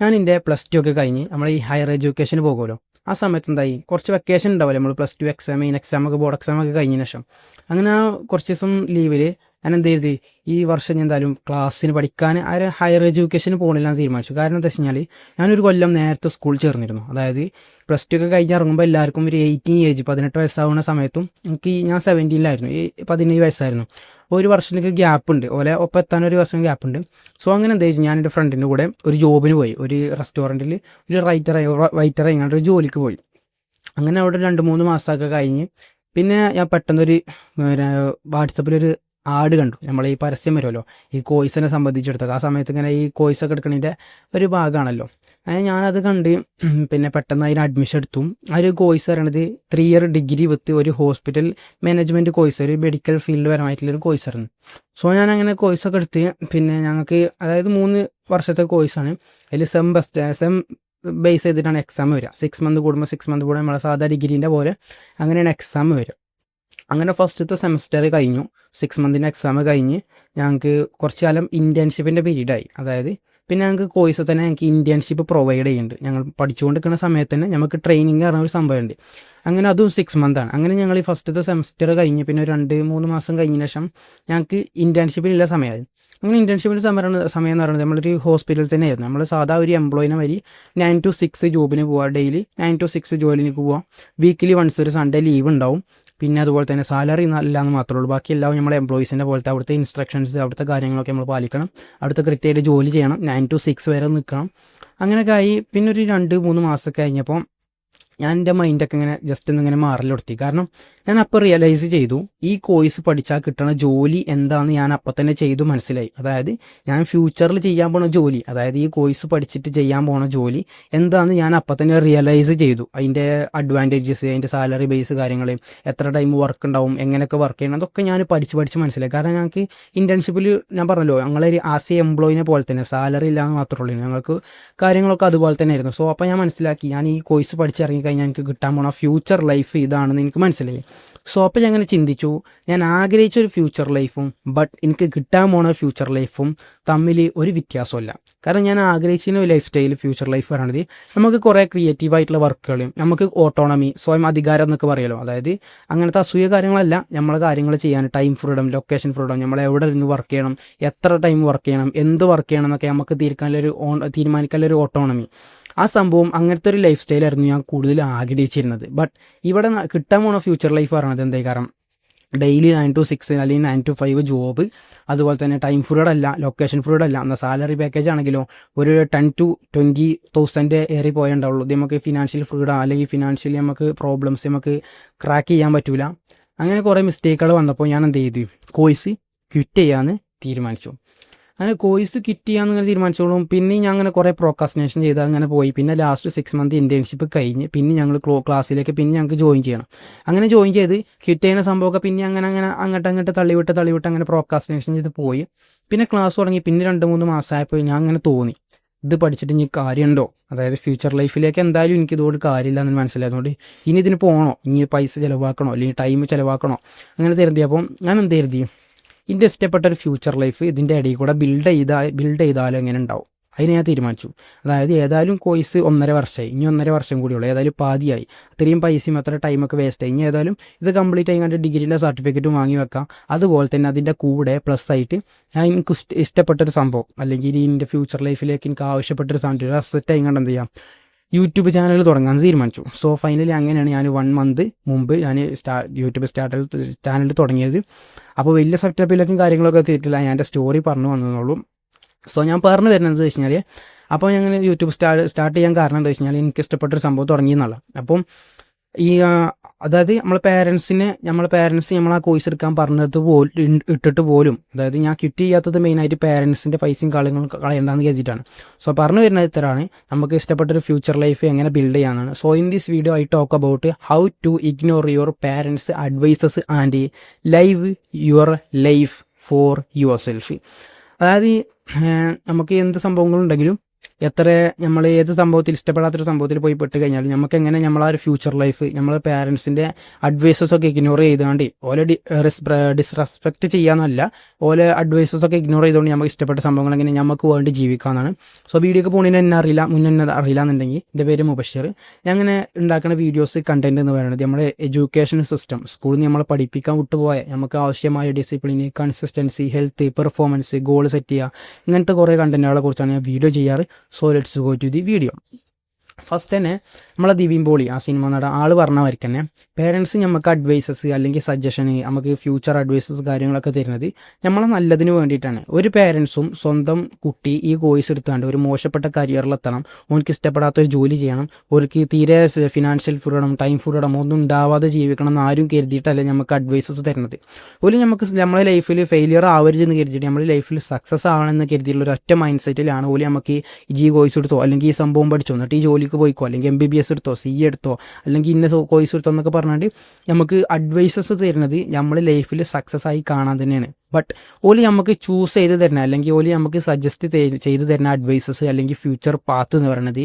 ഞാൻ എൻ്റെ +2 ഒക്കെ കഴിഞ്ഞ് നമ്മൾ ഈ ഹയർ എഡ്യൂക്കേഷന് പോകുമല്ലോ. ആ സമയത്ത് എന്തായി, കുറച്ച് വെക്കേഷൻ ഉണ്ടാവില്ലേ, നമ്മൾ +2 എക്സാം, മെയിൻ എക്സാം ഒക്കെ ബോർഡ് എക്സാം ഒക്കെ കഴിഞ്ഞതിന് ശേഷം അങ്ങനെ കുറച്ച് ദിവസം ലീവിൽ ഞാൻ എന്ത് ചെയ്തു, ഈ വർഷം ഞാൻ എന്തായാലും ക്ലാസ്സിന് പഠിക്കാൻ ഹയർ എഡ്യൂക്കേഷന് പോകണില്ലാന്ന് തീരുമാനിച്ചു. കാരണം എന്താ വെച്ച് കഴിഞ്ഞാൽ ഞാനൊരു കൊല്ലം നേരത്തെ സ്കൂളിൽ ചേർന്നിരുന്നു. അതായത് +2 ഒക്കെ കഴിഞ്ഞ് ഇറങ്ങുമ്പോൾ എല്ലാവർക്കും ഒരു 18 വയസ്സാവുന്ന സമയത്തും ഞാൻ 17-ലായിരുന്നു, 17 വയസ്സായിരുന്നു. ഒരു വർഷത്തേക്ക് ഗ്യാപ്പ് ഉണ്ട്, ഓലെ ഒപ്പം എത്താൻ ഒരു വർഷം ഗ്യാപ്പ് ഉണ്ട്. സോ അങ്ങനെ എന്ത് ചെയ്തു, ഞാൻ എൻ്റെ ഫ്രണ്ടിൻ്റെ കൂടെ ഒരു ജോബിന് പോയി. ഒരു റെസ്റ്റോറൻറ്റിൽ ഒരു വൈറ്ററായി ഇങ്ങോട്ട് ഒരു ജോലിക്ക് പോയി. അങ്ങനെ അവിടെ 2-3 മാസമൊക്കെ കഴിഞ്ഞ് പിന്നെ ഞാൻ പെട്ടെന്നൊരു വാട്സപ്പിലൊരു ആഡ് കണ്ടു. നമ്മൾ ഈ പരസ്യം വരുമല്ലോ ഈ കോഴ്സിനെ സംബന്ധിച്ചെടുത്തൊക്കെ. ആ സമയത്ത് ഇങ്ങനെ ഈ കോഴ്സൊക്കെ എടുക്കുന്നതിൻ്റെ ഒരു ഭാഗമാണല്ലോ. ഞാനത് കണ്ട് പിന്നെ പെട്ടെന്ന് അതിന് അഡ്മിഷൻ എടുത്തു. ആ ഒരു കോഴ്സ് പറയണത് 3 ഇയർ ഡിഗ്രി വിത്ത് ഒരു ഹോസ്പിറ്റൽ മാനേജ്മെൻറ്റ് കോഴ്സ്, ഒരു മെഡിക്കൽ ഫീൽഡ് പരമായിട്ടുള്ളൊരു കോഴ്സായിരുന്നു. സോ ഞാൻ അങ്ങനെ കോഴ്സൊക്കെ എടുത്ത് പിന്നെ ഞങ്ങൾക്ക് അതായത് 3 വർഷത്തെ കോഴ്സാണ്. അതിൽ സെം ബേസ് ചെയ്തിട്ടാണ് എക്സാം വരിക. 6 മന്ത് കൂടുമ്പോൾ 6 മന്ത് കൂടെ നമ്മളെ സാധാ ഡിഗ്രീൻ്റെ പോലെ അങ്ങനെയാണ് എക്സാം വരിക. അങ്ങനെ ഫസ്റ്റത്തെ സെമസ്റ്റർ കഴിഞ്ഞു, 6 മന്തിൻ്റെ എക്സാം കഴിഞ്ഞ് ഞങ്ങൾക്ക് കുറച്ച് കാലം ഇൻറ്റേൺഷിപ്പിൻ്റെ പീരീഡായി. അതായത് പിന്നെ ഞങ്ങൾക്ക് കോഴ്സിൽ തന്നെ ഞങ്ങൾക്ക് ഇൻറ്റേൺഷിപ്പ് പ്രൊവൈഡ് ചെയ്യുന്നുണ്ട്. ഞങ്ങൾ പഠിച്ചുകൊണ്ടിരിക്കുന്ന സമയത്ത് തന്നെ നമുക്ക് ട്രെയിനിങ് പറഞ്ഞ ഒരു സംഭവമുണ്ട്. അങ്ങനെ അതും 6 മന്താണ്. അങ്ങനെ ഞങ്ങൾ ഈ ഫസ്റ്റത്തെ സെമസ്റ്റർ കഴിഞ്ഞ് പിന്നെ ഒരു 2-3 മാസം കഴിഞ്ഞതിന് ശേഷം ഞങ്ങൾക്ക് ഇൻറ്റേൺഷിപ്പിനുള്ള സമയമായി. അങ്ങനെ ഇൻറ്റേൺഷിപ്പിൻ്റെ സമയം എന്ന് പറയുന്നത് നമ്മളൊരു ഹോസ്പിറ്റലിൽ തന്നെയായിരുന്നു. നമ്മൾ സാധാ ഒരു എംപ്ലോയിനെ വരി 9 to 6 ജോബിന് പോവുക, ഡെയിലി 9 to 6 ജോലിക്ക് പോവുക. വീക്കിലി വൺസ് ഒരു സൺഡേ ലീവ് ഉണ്ടാവും. പിന്നെ അതുപോലെ തന്നെ സാലറി ഇല്ലാന്ന് മാത്രമേ ഉള്ളൂ. ബാക്കി എല്ലാം നമ്മളെ എംപ്ലോയീസിൻ്റെ പോലത്തെ അവിടുത്തെ ഇൻസ്ട്രക്ഷൻസ്, അവിടുത്തെ കാര്യങ്ങളൊക്കെ നമ്മൾ പാലിക്കണം. അവിടുത്തെ കൃത്യമായിട്ട് ജോലി ചെയ്യണം, 9 to 6 വരെ നിൽക്കണം. അങ്ങനെയൊക്കെ ആയി. പിന്നെ ഒരു 2-3 മാസം കഴിഞ്ഞപ്പോൾ ഞാൻ എൻ്റെ മൈൻഡൊക്കെ ഇങ്ങനെ ജസ്റ്റ് ഒന്നിങ്ങനെ മാറലെടുത്തി. കാരണം ഞാൻ അപ്പോൾ റിയലൈസ് ചെയ്തു, ഈ കോഴ്സ് പഠിച്ചാൽ കിട്ടുന്ന ജോലി എന്താണെന്ന് ഞാൻ അപ്പം തന്നെ ചെയ്തു മനസ്സിലായി. അതായത് ഞാൻ ഫ്യൂച്ചറിൽ ചെയ്യാൻ പോണ ജോലി, അതായത് ഈ കോഴ്സ് പഠിച്ചിട്ട് ചെയ്യാൻ പോണ ജോലി എന്താണെന്ന് ഞാൻ അപ്പം തന്നെ റിയലൈസ് ചെയ്തു. അതിൻ്റെ അഡ്വാൻറ്റേജസ്, അതിൻ്റെ സാലറി ബേസ് കാര്യങ്ങൾ, എത്ര ടൈം വർക്ക് ഉണ്ടാവും, എങ്ങനെയൊക്കെ വർക്ക് ചെയ്യണം, അതൊക്കെ ഞാൻ പഠിച്ച് മനസ്സിലായി. കാരണം ഞങ്ങൾക്ക് ഇൻറ്റേൺഷിപ്പിൽ ഞാൻ പറഞ്ഞല്ലോ, ഞങ്ങളൊരു ആസ് എ എംപ്ലോയിനെ പോലെ തന്നെ സാലറി ഇല്ലാന്ന് മാത്രമേ ഉള്ളൂ, ഞങ്ങൾക്ക് കാര്യങ്ങളൊക്കെ അതുപോലെ തന്നെ ആയിരുന്നു. സോ അപ്പോൾ ഞാൻ മനസ്സിലാക്കി, ഞാൻ ഈ കോഴ്സ് പഠിച്ചിറങ്ങി കഴിഞ്ഞാൽ എനിക്ക് കിട്ടാൻ പോണ ഫ്യൂച്ചർ ലൈഫ് ഇതാണെന്ന് എനിക്ക് മനസ്സിലായി. സോ അപ്പോൾ ഞാൻ അങ്ങനെ ചിന്തിച്ചു, ഞാൻ ആഗ്രഹിച്ചൊരു ഫ്യൂച്ചർ ലൈഫും എനിക്ക് കിട്ടാൻ പോണ ഫ്യൂച്ചർ ലൈഫും തമ്മിൽ ഒരു വ്യത്യാസമല്ല. കാരണം ഞാൻ ആഗ്രഹിച്ചിരുന്ന ലൈഫ് സ്റ്റൈൽ ഫ്യൂച്ചർ ലൈഫ് പറയുന്നത് നമുക്ക് കുറേ ക്രിയേറ്റീവായിട്ടുള്ള വർക്കുകളും, നമുക്ക് ഓട്ടോണമി, സ്വയം അധികാരം എന്നൊക്കെ പറയുമല്ലോ. അതായത് അങ്ങനത്തെ അസൂയ കാര്യങ്ങളല്ല, നമ്മളെ കാര്യങ്ങൾ ചെയ്യാൻ ടൈം ഫ്രീഡം, ലൊക്കേഷൻ ഫ്രീഡം, നമ്മൾ എവിടെ ഇരുന്ന് വർക്ക് ചെയ്യണം, എത്ര ടൈം വർക്ക് ചെയ്യണം, എന്ത് വർക്ക് ചെയ്യണം എന്നൊക്കെ നമുക്ക് തീരുമാനിക്കാനുള്ളൊരു ഓട്ടോണമി. ആ സംഭവം അങ്ങനത്തെ ഒരു ലൈഫ് സ്റ്റൈലായിരുന്നു ഞാൻ കൂടുതൽ ആഗ്രഹിച്ചിരുന്നത്. ബട്ട് ഇവിടെ കിട്ടാൻ പോണ ഫ്യൂച്ചർ ലൈഫ് പറയുന്നത് എന്താ, കാരണം ഡെയിലി 9 to 6 അല്ലെങ്കിൽ 9 to 5 ജോബ്, അതുപോലെ തന്നെ ടൈം ഫ്രീഡം അല്ല, ലൊക്കേഷൻ ഫ്രീഡം അല്ല. എന്നാൽ സാലറി പാക്കേജ് ആണെങ്കിലോ ഒരു 10 to 20,000 ഏറി പോയേ ഉണ്ടാവുള്ളൂ. ഇത് നമുക്ക് ഫിനാൻഷ്യൽ ഫ്രീഡം അല്ലെങ്കിൽ ഫിനാൻഷ്യലി നമുക്ക് പ്രോബ്ലംസ് നമുക്ക് ക്രാക്ക് ചെയ്യാൻ പറ്റൂല. അങ്ങനെ കുറേ മിസ്റ്റേക്കുകൾ വന്നപ്പോൾ ഞാൻ എന്ത് ചെയ്തു, കോഴ്സ് ക്വിറ്റ് ചെയ്യാമെന്ന് തീരുമാനിച്ചു. അങ്ങനെ കോഴ്സ് ക്വിറ്റ് ചെയ്യാമെന്ന് തീരുമാനിച്ചോളും. പിന്നെ ഞാൻ അങ്ങനെ കുറേ പ്രോക്കാസ്റ്റിനേഷൻ ചെയ്ത് അങ്ങനെ പോയി. പിന്നെ ലാസ്റ്റ് 6 മന്ത് ഇൻറ്റേൺഷിപ്പ് കഴിഞ്ഞ് പിന്നെ ഞങ്ങൾ ക്ലാസ്സിലേക്ക് പിന്നെ ഞങ്ങൾക്ക് ജോയിൻ ചെയ്യണം. അങ്ങനെ ജോയിൻ ചെയ്ത് ക്വിറ്റ് ചെയ്യുന്ന സംഭവമൊക്കെ പിന്നെ അങ്ങനെ അങ്ങോട്ട് തള്ളിവിട്ട് അങ്ങനെ പ്രോക്കാസ്റ്റിനേഷൻ ചെയ്ത് പോയി. പിന്നെ ക്ലാസ് തുടങ്ങി. പിന്നെ 2-3 മാസമായപ്പോൾ ഞാൻ അങ്ങനെ തോന്നി, ഇത് പഠിച്ചിട്ട് ഇനി കാര്യമുണ്ടോ, അതായത് ഫ്യൂച്ചർ ലൈഫിലേക്ക് എന്തായാലും എനിക്ക് ഇതുകൊണ്ട് കാര്യമില്ല എന്ന് മനസ്സിലായതുകൊണ്ട് ഇനി ഇതിന് പോകണോ, ഇനി പൈസ ചിലവാക്കണോ അല്ലെങ്കിൽ ടൈം ചിലവാക്കണോ, അങ്ങനെ കരുതിയപ്പോൾ ഞാൻ എന്ത് കരുതി, ഇതിൻ്റെ ഇഷ്ടപ്പെട്ട ഒരു ഫ്യൂച്ചർ ലൈഫ് ഇതിൻ്റെ ഇടയിൽ കൂടെ ബിൽഡ് ചെയ്താലും എങ്ങനെ ഉണ്ടാവും, അതിന് ഞാൻ തീരുമാനിച്ചു. അതായത് ഏതായാലും കോഴ്സ് 1.5 വർഷമായി, ഇനി 1.5 വർഷം കൂടിയുള്ളൂ, ഏതായാലും പാതിയായി, അത്രയും പൈസയും അത്ര ടൈമൊക്കെ വേസ്റ്റായി. ഇനി ഏതായാലും ഇത് കംപ്ലീറ്റ് ആയി കണ്ട് ഡിഗ്രിയിലെ സർട്ടിഫിക്കറ്റും വാങ്ങി വെക്കാം. അതുപോലെ തന്നെ അതിൻ്റെ കൂടെ പ്ലസ് ആയിട്ട് ഞാൻ എനിക്ക് ഇഷ്ടപ്പെട്ടൊരു സംഭവം അല്ലെങ്കിൽ എൻ്റെ ഫ്യൂച്ചർ ലൈഫിലേക്ക് എനിക്ക് ആവശ്യപ്പെട്ടൊരു സാധനം, ഒരു അസറ്റ് ആയി കണ്ട് എന്ത് ചെയ്യാം, യൂട്യൂബ് ചാനൽ തുടങ്ങാൻ തീരുമാനിച്ചു. സോ ഫൈനലി അങ്ങനെയാണ് ഞാൻ 1 മന്ത് മുമ്പ് ഞാൻ യൂട്യൂബ് ചാനൽ തുടങ്ങിയത്. അപ്പോൾ വലിയ സെറ്റപ്പിലേക്കും കാര്യങ്ങളൊക്കെ എത്തിയിട്ടില്ല, ഞാൻ എൻ്റെ സ്റ്റോറി പറഞ്ഞു വന്നതുള്ളൂ. സോ ഞാൻ പറഞ്ഞു വരുന്നത് എന്താ വെച്ച് കഴിഞ്ഞാൽ, അപ്പോൾ ഞങ്ങൾ യൂട്യൂബ് സ്റ്റാർട്ട് ചെയ്യാൻ കാരണം എന്താ വെച്ച് കഴിഞ്ഞാൽ എനിക്ക് ഇഷ്ടപ്പെട്ടൊരു സംഭവം തുടങ്ങിയെന്നുള്ള. അപ്പം ഈ അതായത് നമ്മളെ പേരൻസ് നമ്മൾ ആ കോഴ്സ് എടുക്കാൻ പറഞ്ഞത് ഇട്ടിട്ട് പോലും, അതായത് ഞാൻ ക്വിറ്റ് ചെയ്യാത്തത് മെയിനായിട്ട് പേരൻസിൻ്റെ പൈസയും കാര്യങ്ങളും കളയണ്ടെന്ന് കരുതിയിട്ടാണ്. സോ പറഞ്ഞു വരുന്നത് ഇത്തരമാണ്, നമുക്ക് ഇഷ്ടപ്പെട്ടൊരു ഫ്യൂച്ചർ ലൈഫ് എങ്ങനെ ബിൽഡ് ചെയ്യാനാണ്. So in this video I talk about how to ignore your parents advices and live your life for yourself. അതായത് നമുക്ക് എന്ത് സംഭവങ്ങളുണ്ടെങ്കിലും എത്ര നമ്മൾ ഏത് സംഭവത്തിൽ ഇഷ്ടപ്പെടാത്തൊരു സംഭവത്തിൽ പോയി പെട്ട് കഴിഞ്ഞാൽ നമുക്ക് എങ്ങനെ നമ്മൾ ആ ഒരു ഫ്യൂച്ചർ ലൈഫ് നമ്മൾ പാരൻസിൻ്റെ അഡ്വൈസസ് ഒക്കെ ഇഗ്നോർ ചെയ്തുകൊണ്ട് ഓലെ ഡിസ്റെസ്പെക്റ്റ് ചെയ്യാന്നല്ല, ഓലെ അഡ്വൈസസ് ഒക്കെ ഇഗ്നോർ ചെയ്തുകൊണ്ട് നമുക്ക് ഇഷ്ടപ്പെട്ട സംഭവങ്ങൾ എങ്ങനെ നമുക്ക് വേണ്ടി ജീവിക്കാമെന്നാണ്. സോ വീഡിയോക്ക് പോകുന്നതിന് എന്നെ അറിയില്ല, മുന്നേ അറിയില്ല എന്നുണ്ടെങ്കിൽ എൻ്റെ പേര് മുബഷീർ. ഞാൻ അങ്ങനെ ഉണ്ടാക്കുന്ന വീഡിയോസ് കണ്ടന്റ് എന്ന് പറയുന്നത് നമ്മുടെ എഡ്യൂക്കേഷൻ സിസ്റ്റം, സ്കൂളിൽ നിന്ന് നമ്മളെ പഠിപ്പിക്കാൻ വിട്ടുപോയ നമുക്ക് ആവശ്യമായ discipline, consistency, health, performance, goal set ചെയ്യുക, ഇങ്ങനത്തെ കുറേ കണ്ടന്റുകളെ കുറിച്ചാണ് ഞാൻ വീഡിയോ ചെയ്യാറ്. So let's go to the video. First തന്നെ നമ്മളെ നിവിൻ പോളി ആ സിനിമ നട ആൾ പറഞ്ഞ വരയ്ക്ക് തന്നെ പേരൻസ് നമുക്ക് അഡ്വൈസസ് അല്ലെങ്കിൽ സജഷന്, നമുക്ക് ഫ്യൂച്ചർ അഡ്വൈസസ് കാര്യങ്ങളൊക്കെ തരുന്നത് നമ്മളെ നല്ലതിന് വേണ്ടിയിട്ടാണ്. ഒരു പേരൻസും സ്വന്തം കുട്ടി ഈ കോഴ്സ് എടുത്തുകൊണ്ട് ഒരു മോശപ്പെട്ട കരിയറിലെത്തണം, ഓർക്ക് ഇഷ്ടപ്പെടാത്തൊരു ജോലി ചെയ്യണം, ഓർക്ക് തീരെ ഫിനാൻഷ്യൽ ഫ്രീഡം, ടൈം ഫ്രീഡം ഒന്നും ഉണ്ടാവാതെ ജീവിക്കണം എന്ന് ആരും കരുതിയിട്ടല്ല നമുക്ക് അഡ്വൈസസ് തരുന്നത്. ഒരു നമുക്ക് നമ്മളെ ലൈഫിൽ ഫെയിലിയർ ആവരുതെന്ന് കരുതിയിട്ട് നമ്മൾ ലൈഫിൽ സക്സസ് ആവണമെന്ന് കരുതിയിട്ടുള്ള ഒരു ഒറ്റ മൈൻഡ് സെറ്റിലാണ് ഓല് നമുക്ക് ഈ കോഴ്സ് എടുത്തോ അല്ലെങ്കിൽ ഈ സംഭവം പഠിച്ചോ എന്നിട്ട് ഈ ജോലിക്ക് പോയിക്കോ അല്ലെങ്കിൽ MBBS എടുത്തോ, CA എടുത്തോ അല്ലെങ്കിൽ ഇന്ന കോഴ്സ് എടുത്തോ എന്നൊക്കെ പറഞ്ഞിട്ട് നമുക്ക് അഡ്വൈസസ് തരുന്നത് നമ്മൾ ലൈഫിൽ സക്സസ് ആയി കാണാൻ തന്നെയാണ്. ബട്ട് ഓല് നമുക്ക് ചൂസ് ചെയ്ത് തരുന്ന അല്ലെങ്കിൽ ഓല് നമുക്ക് സജസ്റ്റ് ചെയ്ത് തരുന്ന അഡ്വൈസസ് അല്ലെങ്കിൽ ഫ്യൂച്ചർ പാത്ത് എന്ന് പറയുന്നത്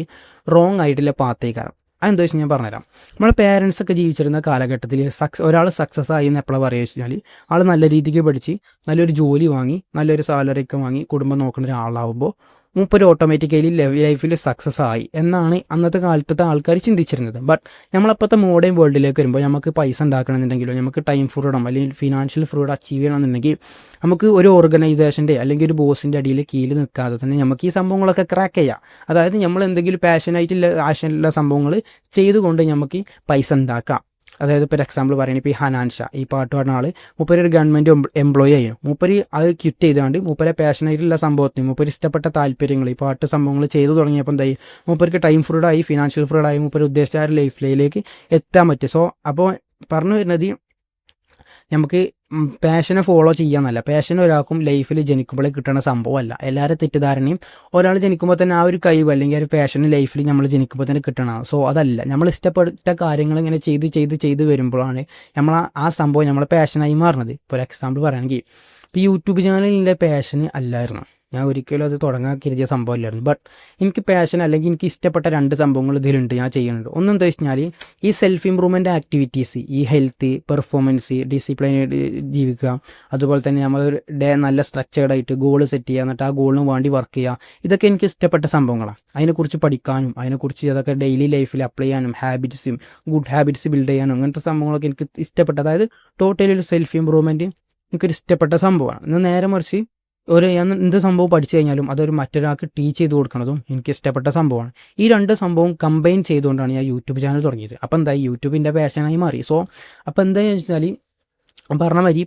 റോങ് ആയിട്ടുള്ള പാത്തേക്കാരം. അതെന്താ വെച്ചാൽ ഞാൻ പറഞ്ഞുതരാം. നമ്മുടെ പേരൻസ് ഒക്കെ ജീവിച്ചിരുന്ന കാലഘട്ടത്തിൽ ഒരാൾ സക്സസ് ആയി എന്ന് എപ്പോഴാണ് പറയുക വെച്ചാൽ ആൾ നല്ല രീതിക്ക് പഠിച്ച് നല്ലൊരു ജോലി വാങ്ങി നല്ലൊരു സാലറി ഒക്കെ വാങ്ങി കുടുംബം നോക്കുന്ന ഒരാളാവുമ്പോൾ മൂപ്പര് ഓട്ടോമാറ്റിക്കലി ലൈഫിൽ സക്സസ് ആയി എന്നാണ് അന്നത്തെ കാലത്തെ ആൾക്കാർ ചിന്തിച്ചിരുന്നത്. ബട്ട് നമ്മളപ്പോഴത്തെ മോഡേൺ വേൾഡിലേക്ക് വരുമ്പോൾ നമുക്ക് പൈസ ഉണ്ടാക്കണമെന്നുണ്ടെങ്കിലോ നമുക്ക് ടൈം ഫ്രീഡം അല്ലെങ്കിൽ ഫിനാൻഷ്യൽ ഫ്രീഡം അച്ചീവ് ചെയ്യണമെന്നുണ്ടെങ്കിൽ നമുക്ക് ഒരു ഓർഗനൈസേഷൻ്റെ അല്ലെങ്കിൽ ഒരു ബോസിൻ്റെ അടിയിൽ കീഴിൽ നിൽക്കാതെ തന്നെ നമുക്ക് ഈ സംഭവങ്ങളൊക്കെ ക്രാക്ക് ചെയ്യാം. അതായത് നമ്മൾ എന്തെങ്കിലും പാഷനായിട്ടുള്ള ആശയുള്ള സംഭവങ്ങൾ ചെയ്തുകൊണ്ട് നമുക്ക് പൈസ ഉണ്ടാക്കാം. അതായത് ഇപ്പോൾ എക്സാമ്പിൾ പറയുന്നത് ഇപ്പോൾ ഈ ഹനാൻഷ ഈ പാട്ട് പാടുന്ന ആൾ മൂപ്പര് ഒരു ഗവൺമെൻറ് എംപ്ലോയി ആയിരുന്നു. മൂപ്പര് അത് ക്വിറ്റ് ചെയ്തുകൊണ്ട് മൂപ്പരെ പാഷനായിട്ടുള്ള സംഭവത്തിന് മൂപ്പര് ഇഷ്ടപ്പെട്ട താല്പര്യങ്ങൾ ഈ പാട്ട് സംഭവങ്ങൾ ചെയ്തു തുടങ്ങിയപ്പോൾ എന്തായി മൂപ്പർക്ക് ടൈം ഫ്രീഡം ആയി, ഫിനാൻഷ്യൽ ഫ്രീഡം ആയി, മൂപ്പര് ഉദ്ദേശിച്ച ആ ഒരു ലൈഫിലേക്ക് എത്താൻ പറ്റും. സോ അപ്പോൾ പറഞ്ഞു വരുന്നത് നമുക്ക് പാഷനെ ഫോളോ ചെയ്യാമെന്നല്ല, പാഷൻ ഒരാൾക്കും ലൈഫിൽ ജനിക്കുമ്പോഴേ കിട്ടുന്ന സംഭവമല്ല. എല്ലാവരും തെറ്റിദ്ധാരണയും ഒരാൾ ജനിക്കുമ്പോൾ തന്നെ ആ ഒരു കഴിവ് അല്ലെങ്കിൽ ആ ഒരു പാഷൻ ലൈഫിൽ നമ്മൾ ജനിക്കുമ്പോൾ തന്നെ കിട്ടണം. സോ അതല്ല, നമ്മൾ ഇഷ്ടപ്പെട്ട കാര്യങ്ങൾ ഇങ്ങനെ ചെയ്ത് വരുമ്പോഴാണ് നമ്മൾ ആ സംഭവം നമ്മളെ പാഷനായി മാറുന്നത്. ഇപ്പോൾ ഒരു എക്സാമ്പിൾ പറയുകയാണെങ്കിൽ ഇപ്പോൾ യൂട്യൂബ് ചാനലിൻ്റെ പാഷന് അല്ലായിരുന്നു, ഞാൻ ഒരിക്കലും അത് തുടങ്ങാൻ കരുതിയ സംഭവമില്ലായിരുന്നു. ബട്ട് എനിക്ക് പാഷൻ അല്ലെങ്കിൽ എനിക്ക് ഇഷ്ടപ്പെട്ട 2 സംഭവങ്ങൾ ഇതിലുണ്ട്, ഞാൻ ചെയ്യുന്നുണ്ട്. ഒന്നെന്താ വെച്ചാൽ ഈ സെൽഫ് ഇമ്പ്രൂവ്മെൻറ്റ് ആക്ടിവിറ്റീസ്, ഈ ഹെൽത്ത്, പെർഫോമൻസ്, ഡിസിപ്ലിനായിട്ട് ജീവിക്കുക, അതുപോലെ തന്നെ നമ്മൾ നല്ല സ്ട്രക്ചേർഡായിട്ട് ഗോൾ സെറ്റ് ചെയ്യുക, എന്നിട്ട് ആ ഗോളിന് വേണ്ടി വർക്ക് ചെയ്യുക, ഇതൊക്കെ എനിക്ക് ഇഷ്ടപ്പെട്ട സംഭവങ്ങളാണ്. അതിനെക്കുറിച്ച് പഠിക്കാനും അതിനെക്കുറിച്ച് അതൊക്കെ ഡെയിലി ലൈഫിൽ അപ്ലൈ ചെയ്യാനും ഹാബിറ്റ്സും ഗുഡ് ഹാബിറ്റ്സ് ബിൽഡ് ചെയ്യാനും അങ്ങനത്തെ സംഭവങ്ങളൊക്കെ എനിക്ക് ഇഷ്ടപ്പെട്ട, അതായത് ടോട്ടലി ഒരു സെൽഫ് ഇമ്പ്രൂവ്മെൻറ്റ് എനിക്കൊരു ഇഷ്ടപ്പെട്ട സംഭവമാണ്. എന്നാൽ നേരെ മറിച്ച് ഞാൻ എന്ത് സംഭവം പഠിച്ചു കഴിഞ്ഞാലും അതൊരു മറ്റൊരാൾക്ക് ടീച്ച് ചെയ്ത് കൊടുക്കുന്നതും എനിക്ക് ഇഷ്ടപ്പെട്ട സംഭവമാണ്. ഈ 2 സംഭവം കമ്പൈൻ ചെയ്തുകൊണ്ടാണ് ഞാൻ യൂട്യൂബ് ചാനൽ തുടങ്ങിയത്. അപ്പോൾ എന്തായി യൂട്യൂബിൻ്റെ പാഷനായി മാറി. സോ അപ്പോൾ എന്താണെന്ന് വെച്ചാൽ പറഞ്ഞ മാതിരി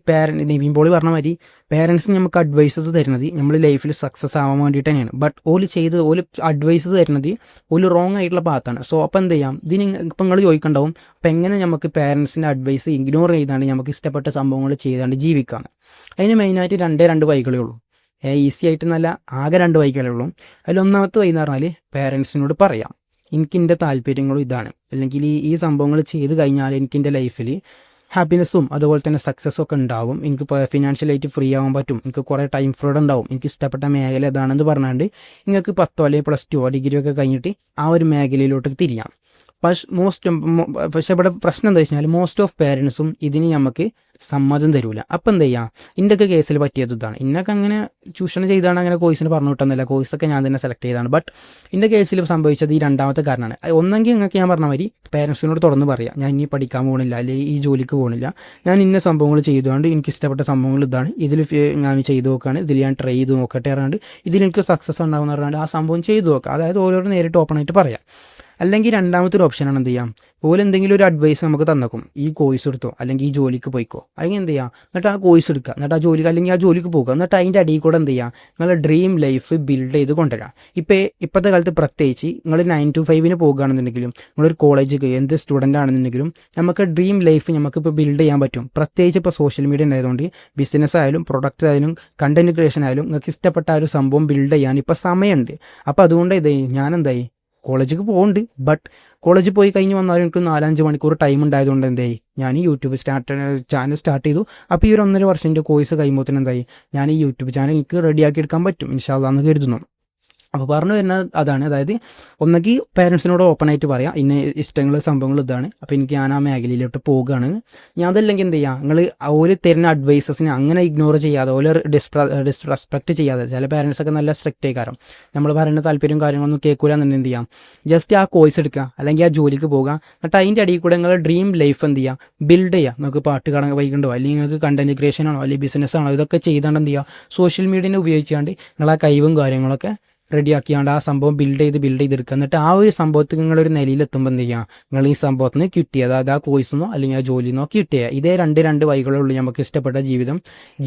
നിവിൻ പോളി പറഞ്ഞ മാതിരി പേരൻസ് നമുക്ക് അഡ്വൈസസ് തരുന്നത് നമ്മൾ ലൈഫിൽ സക്സസ് ആവാൻ വേണ്ടിയിട്ട് തന്നെയാണ്. ബട്ട് ഓല് അഡ്വൈസസ് തരുന്നത് ഓല് റോങ് ആയിട്ടുള്ള പാത്താണ്. സോ അപ്പോൾ എന്ത് ചെയ്യാം, ഇതിന് ഇപ്പം നിങ്ങൾ ചോദിക്കണ്ടാവും അപ്പം എങ്ങനെ നമുക്ക് പേരൻസിൻ്റെ അഡ്വൈസ് ഇഗ്നോർ ചെയ്താണ്ട് നമുക്ക് ഇഷ്ടപ്പെട്ട സംഭവങ്ങൾ ചെയ്താണ്ട് ജീവിക്കാം. അതിന് മെയിനായിട്ട് 2 വഴികളേ ഉള്ളൂ. ഈസി ആയിട്ട് നല്ല ആകെ 2 വഴികളേ ഉള്ളൂ. അതിലൊന്നാമത്തെ വഴി എന്ന് പറഞ്ഞാൽ പേരൻസിനോട് പറയാം എനിക്കെൻ്റെ താല്പര്യങ്ങളും ഇതാണ്, അല്ലെങ്കിൽ ഈ സംഭവങ്ങൾ ചെയ്ത് കഴിഞ്ഞാൽ എനിക്കെൻ്റെ ലൈഫിൽ ഹാപ്പിനെസ്സും അതുപോലെ തന്നെ സക്സസ്സും ഒക്കെ ഉണ്ടാകും, എനിക്ക് ഫിനാൻഷ്യലായിട്ട് ഫ്രീ ആവാൻ പറ്റും, എനിക്ക് കുറേ ടൈം ഫ്രീഡം ഉണ്ടാവും, എനിക്ക് ഇഷ്ടപ്പെട്ട മേഖല ഇതാണെന്ന് പറഞ്ഞാണ്ട് നിങ്ങൾക്ക് 10 അല്ലെങ്കിൽ +2 ഡിഗ്രി ഒക്കെ കഴിഞ്ഞിട്ട് ആ ഒരു മേഖലയിലോട്ട് തിരിയാം. പക്ഷേ ഇവിടെ പ്രശ്നം എന്താ വെച്ചാൽ മോസ്റ്റ് ഓഫ് പേരൻസും ഇതിന് നമുക്ക് സമ്മതം തരൂല. അപ്പം എന്താ ചെയ്യുക, ഇൻ്റെയൊക്കെ കേസിൽ പറ്റിയത് ഇതാണ്. ഇന്നൊക്കെ അങ്ങനെ ചൂഷണം ചെയ്താണ് അങ്ങനെ കോഴ്സിന് പറഞ്ഞു കിട്ടുന്നില്ല, കോഴ്സൊക്കെ ഞാൻ തന്നെ സെലക്ട് ചെയ്താണ്. ബട്ട് എൻ്റെ കേസിൽ സംഭവിച്ചത് ഈ 2ാമത്തെ കാരണമാണ്. ഒന്നെങ്കിൽ നിങ്ങൾക്ക് ഞാൻ പറഞ്ഞ മാതിരി പേരൻസിനോട് തുറന്ന് പറയാം ഞാൻ ഇനി പഠിക്കാൻ പോകണില്ല അല്ലെങ്കിൽ ഈ ജോലിക്ക് പോകണില്ല, ഞാൻ ഇന്ന സംഭവങ്ങൾ ചെയ്തുകൊണ്ട് എനിക്ക് ഇഷ്ടപ്പെട്ട സംഭവങ്ങൾ ഇതാണ്, ഇതിൽ ഞാൻ ചെയ്തു നോക്കുകയാണ്, ഇതിൽ ഞാൻ ട്രൈ ചെയ്ത് നോക്കട്ടെ പറഞ്ഞാണ്ട് ഇതിലെനിക്ക് സക്സസ് ഉണ്ടാകുമെന്ന് പറഞ്ഞാൽ ആ സംഭവം ചെയ്തു നോക്കുക. അതായത് ഓരോട് നേരിട്ട് ഓപ്പണായിട്ട് പറയാം. അല്ലെങ്കിൽ 2ാമത്തെ ഒരു ഓപ്ഷനാണ് എന്ത് ചെയ്യാം, ഓല് എന്തെങ്കിലും ഒരു അഡ്വൈസ് നമുക്ക് തന്നേക്കും, ഈ കോഴ്സ് എടുത്തോ അല്ലെങ്കിൽ ഈ ജോലിക്ക് പോയിക്കോ, അല്ലെങ്കിൽ എന്ത് ചെയ്യാം എന്നിട്ട് ആ കോഴ്സ് എടുക്കുക, എന്നിട്ട് ആ ജോലിക്ക് അല്ലെങ്കിൽ ആ ജോലിക്ക് പോകുക, എന്നിട്ട് അതിൻ്റെ അടിയിൽ കൂടെ എന്ത് ചെയ്യുക നിങ്ങളുടെ ഡ്രീം ലൈഫ് ബിൽഡ് ചെയ്ത് കൊണ്ടുവരാം. ഇപ്പോഴത്തെ കാലത്ത് പ്രത്യേകിച്ച് നിങ്ങൾ 9 to 5 പോകുകയാണെന്നുണ്ടെങ്കിലും നിങ്ങളൊരു കോളേജ് എന്ത് സ്റ്റുഡൻ്റ് ആണെന്നുണ്ടെങ്കിലും നമുക്ക് ഡ്രീം ലൈഫ് നമുക്കിപ്പോൾ ബിൽഡ് ചെയ്യാൻ പറ്റും. പ്രത്യേകിച്ച് ഇപ്പോൾ സോഷ്യൽ മീഡിയ ഉണ്ടായതുകൊണ്ട് ബിസിനസ് ആയാലും പ്രൊഡക്റ്റ് ആയാലും കണ്ടൻറ് ക്രിയേഷൻ ആയാലും നിങ്ങൾക്ക് ഇഷ്ടപ്പെട്ട ആ ഒരു സംഭവം ബിൽഡ് ചെയ്യാൻ ഇപ്പോൾ സമയമുണ്ട്. അപ്പോൾ അതുകൊണ്ട് ഞാൻ എന്തായി കോളേജിലേക്ക് പോകുന്നുണ്ട്. ബട്ട് കോളേജിൽ പോയി കഴിഞ്ഞ് വന്നാലും എനിക്ക് 4-5 മണിക്കൂർ ടൈം ഉണ്ടായതുകൊണ്ട് എന്തായി ഞാൻ ഈ യൂട്യൂബ് ചാനൽ സ്റ്റാർട്ട് ചെയ്തു. അപ്പോൾ ഈ ഒരു 1.5 വർഷത്തിൻ്റെ കോഴ്സ് കഴിയുമ്പോൾ തന്നെ എന്തായി ഞാൻ ഈ യൂട്യൂബ് ചാനൽ എനിക്ക് റെഡിയാക്കി എടുക്കാൻ പറ്റും ഇൻഷാ അല്ലാഹ് എന്ന് കരുതുന്നു. അപ്പോൾ പറഞ്ഞു വരുന്നത് അതാണ്, അതായത് ഒന്നെങ്കിൽ പേരൻസിനോട് ഓപ്പണായിട്ട് പറയാം ഇന്ന ഇഷ്ടങ്ങൾ സംഭവങ്ങൾ ഇതാണ്, അപ്പോൾ എനിക്ക് ഞാൻ ആ മേഖലയിലോട്ട് പോകുകയാണ്. ഞാൻ അതല്ലെങ്കിൽ എന്ത് ചെയ്യുക, നിങ്ങൾ ഓര് തരുന്ന അഡ്വൈസസിനെ അങ്ങനെ ഇഗ്നോർ ചെയ്യാതെ, ഓരോ ഡിസ്റെസ്പെക്റ്റ് ചെയ്യാതെ, ചില പേരൻസൊക്കെ നല്ല സ്ട്രിക്റ്റ് ആയിക്കാരം, നമ്മൾ പറയുന്ന താല്പര്യവും കാര്യങ്ങളൊന്നും കേൾക്കൂല എന്നുണ്ടെങ്കിൽ എന്ത് ചെയ്യാം, ജസ്റ്റ് ആ കോഴ്സ് എടുക്കുക അല്ലെങ്കിൽ ആ ജോലിക്ക് പോകുക. എന്നിട്ട് അതിൻ്റെ അടിയിൽ കൂടെ നിങ്ങളുടെ ഡ്രീം ലൈഫ് എന്ത് ചെയ്യുക, ബിൽഡ് ചെയ്യുക. നിങ്ങൾക്ക് പാട്ട് കാണാൻ വൈകുണ്ടോ, അല്ലെങ്കിൽ നിങ്ങൾക്ക് കണ്ടന്റ് ക്രിയേഷൻ ആണോ, അല്ലെങ്കിൽ ബിസിനസ് ആണോ, ഇതൊക്കെ ചെയ്താണ്ട് എന്ത് ചെയ്യുക, സോഷ്യൽ മീഡിയനെ ഉപയോഗിച്ചുകൊണ്ട് നിങ്ങൾ ആ കഴിവും കാര്യങ്ങളൊക്കെ റെഡിയാക്കിയാണ്ട് ആ സംഭവം ബിൽഡ് ചെയ്തെടുക്കുക. എന്നിട്ട് ആ ഒരു സംഭവത്തിൽ നിങ്ങളൊരു നിലയിലെത്തുമ്പോൾ എന്ത് ചെയ്യുക, നിങ്ങൾ ഈ സംഭവത്തിന് ക്വിറ്റ് ചെയ്യുക, അതായത് ആ കോഴ്സിന്നോ അല്ലെങ്കിൽ ആ ജോലിന്നോ ക്വിറ്റ് ചെയ്യുക. ഇതേ രണ്ട് വഴികളേ ഉള്ളൂ നമുക്ക് ഇഷ്ടപ്പെട്ട ജീവിതം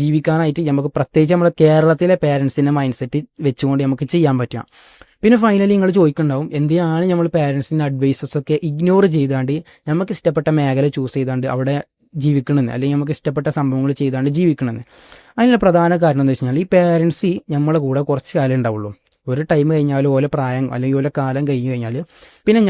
ജീവിക്കാനായിട്ട്. നമുക്ക് പ്രത്യേകിച്ച് നമ്മുടെ കേരളത്തിലെ പേരൻസിൻ്റെ മൈൻഡ് സെറ്റ് വെച്ചുകൊണ്ട് നമുക്ക് ചെയ്യാൻ പറ്റുക. പിന്നെ ഫൈനലി നിങ്ങൾ ചോദിക്കുന്നുണ്ടാവും, എന്തിനാണ് നമ്മൾ പേരൻസിൻ്റെ അഡ്വൈസസൊക്കെ ഇഗ്നോർ ചെയ്താണ്ട് നമുക്ക് ഇഷ്ടപ്പെട്ട മേഖല ചൂസ് ചെയ്താണ്ട് അവിടെ ജീവിക്കണമെന്ന്, അല്ലെങ്കിൽ നമുക്ക് ഇഷ്ടപ്പെട്ട സംഭവങ്ങൾ ചെയ്താണ്ട് ജീവിക്കണമെന്ന്. അതിനുള്ള പ്രധാന കാരണം എന്താ വെച്ച് കഴിഞ്ഞാൽ, ഈ പേരൻസ് നമ്മളെ കൂടെ കുറച്ച് കാലം ഉണ്ടാവുള്ളൂ. ഒരു ടൈം കഴിഞ്ഞാൽ ഓല പ്രായം അല്ലെങ്കിൽ ഓല കാലം കഴിഞ്ഞ് കഴിഞ്ഞാൽ പിന്നെ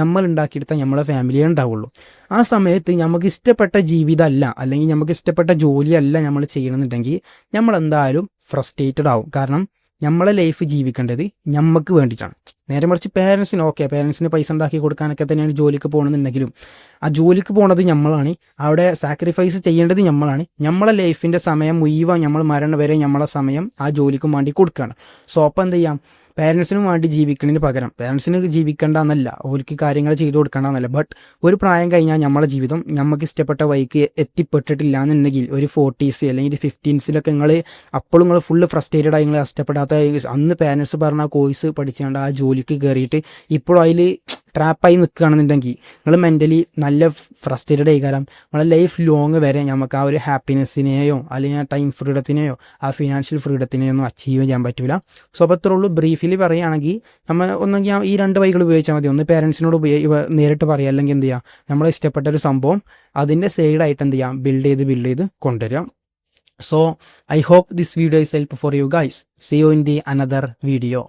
നമ്മൾ ഉണ്ടാക്കിയെടുത്ത നമ്മളെ ഫാമിലിയേ ഉണ്ടാവുള്ളൂ. ആ സമയത്ത് നമുക്ക് ഇഷ്ടപ്പെട്ട ജീവിതമല്ല അല്ലെങ്കിൽ നമുക്ക് ഇഷ്ടപ്പെട്ട ജോലിയല്ല നമ്മൾ ചെയ്യണമെന്നുണ്ടെങ്കിൽ നമ്മൾ എന്തായാലും ഫ്രസ്ട്രേറ്റഡ് ആവും. കാരണം നമ്മളെ ലൈഫ് ജീവിക്കേണ്ടത് നമുക്ക് വേണ്ടിയിട്ടാണ്. നേരെ മറിച്ച് പേരൻസിന് പൈസ ഉണ്ടാക്കി കൊടുക്കാനൊക്കെ തന്നെയാണ് ജോലിക്ക് പോകണമെന്നുണ്ടെങ്കിലും ആ ജോലിക്ക് പോണത് നമ്മളാണ്, അവിടെ സാക്രിഫൈസ് ചെയ്യേണ്ടത് നമ്മളാണ്. നമ്മളെ ലൈഫിൻ്റെ സമയം മുഴുവൻ നമ്മൾ മരണം വരെ നമ്മളെ സമയം ആ ജോലിക്കും വേണ്ടി കൊടുക്കുകയാണ്. സോ അപ്പം എന്ത് ചെയ്യാം, പേരൻസിനും വേണ്ടി ജീവിക്കുന്നതിന് പകരം, പേരൻസിന് ജീവിക്കേണ്ട എന്നല്ല, ഓർക്ക് കാര്യങ്ങൾ ചെയ്തു കൊടുക്കേണ്ടതെന്നല്ല, ബട്ട് ഒരു പ്രായം കഴിഞ്ഞാൽ നമ്മളെ ജീവിതം നമുക്ക് ഇഷ്ടപ്പെട്ട വഴിക്ക് എത്തിപ്പെട്ടിട്ടില്ല എന്നുണ്ടെങ്കിൽ ഒരു 40s അല്ലെങ്കിൽ 15s നിങ്ങൾ അപ്പോഴും നിങ്ങൾ ഫുള്ള് ഫ്രസ്ട്രേറ്റഡ് ആയി, നിങ്ങൾ ഇഷ്ടപ്പെടാത്ത അന്ന് പേരൻസ് പറഞ്ഞ കോഴ്സ് പഠിച്ചുകൊണ്ട് ആ ജോലിക്ക് കയറിയിട്ട് ഇപ്പോഴും അതിൽ ട്രാപ്പായി നിൽക്കുകയാണെന്നുണ്ടെങ്കിൽ നിങ്ങൾ മെൻ്റലി നല്ല ഫ്രസ്ട്രേറ്റഡ് ആയി. കാരണം നമ്മളെ ലൈഫ് ലോങ് വരെ നമുക്ക് ആ ഒരു ഹാപ്പിനെസ്സിനെയോ അല്ലെങ്കിൽ ആ ടൈം ഫ്രീഡത്തിനെയോ ആ ഫിനാൻഷ്യൽ ഫ്രീഡത്തിനെയോ ഒന്നും അച്ചീവ് ചെയ്യാൻ പറ്റില്ല. സോ അപ്പോൾ അത്രേ ഉള്ളൂ. ബ്രീഫിലി പറയുകയാണെങ്കിൽ നമ്മൾ ഒന്നെങ്കിൽ ഈ 2 വഴികൾ ഉപയോഗിച്ചാൽ മതി. ഒന്ന് പേരൻസിനോട് നേരിട്ട് പറയുക, അല്ലെങ്കിൽ എന്ത് ചെയ്യുക, നമ്മളെ ഇഷ്ടപ്പെട്ട ഒരു സംഭവം അതിൻ്റെ സൈഡായിട്ട് എന്ത് ചെയ്യാം, ബിൽഡ് ചെയ്ത് കൊണ്ടുവരിക. So I hope this video is helpful for you guys. See you in the another video.